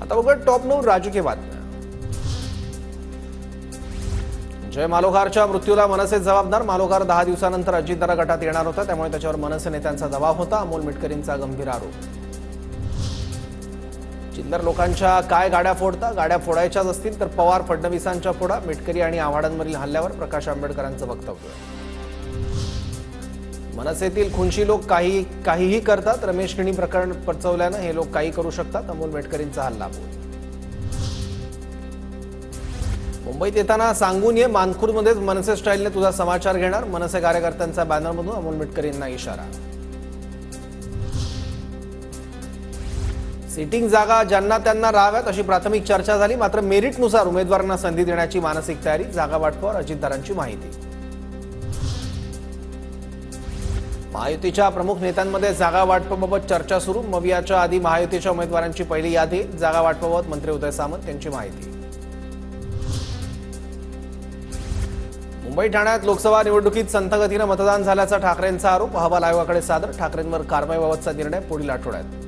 आता बघा टॉप 9 राजकीय बातम्या। जय मालोकारच्या मृत्यूला मनसे जबाबदार। मालोकार 10 दिवसानंतर अजितदादा गटात येणार होता, त्यामुळे त्याच्यावर मनसे नेत्यांचा दबाव होता। अमोल मिटकरींचा गंभीर आरोप। चिल्लर लोकांच्या काय गाड्या फोडता? गाड्या फोडायच्याच असतील तर पवार फडणवीसांच्या फोडा। मिटकरी आणि आव्हाडांवरील हल्ल्यावर प्रकाश आंबेडकरांचं वक्तव्य। मनसेतील खुंशी लोक काहीही करतात। रमेश किणी प्रकरण पचवल्यानं हे लोक काही करू शकतात। अमोल मिटकरींचा हल्ला बोल। मुंबईत येताना सांगून ये, मानखुर्दमध्येच मनसे स्टाईलने तुझा समाचार घेणार। मनसे कार्यकर्त्यांचा बॅनरमधून अमोल मिटकरींना इशारा। सिटिंग जागा ज्यांना त्यांना राहाव्यात अशी प्राथमिक चर्चा झाली, मात्र मेरिटनुसार उमेदवारांना संधी देण्याची मानसिक तयारी। जागा वाटपावर अजितदादांची माहिती। महायुतीच्या प्रमुख नेत्यांमध्ये जागा वाटपाबाबत चर्चा सुरू। मवियाच्या आधी महायुतीच्या उमेदवारांची पहिली यादी। जागा वाटपाबाबत मंत्री उदय सामंत यांची माहिती। मुंबई ठाण्यात लोकसभा निवडणुकीत संथगतीनं मतदान झाल्याचा ठाकरेंचा आरोप। अहवाल आयोगाकडे सादर। ठाकरेंवर कारवाईबाबतचा निर्णय पुढील आठवड्यात।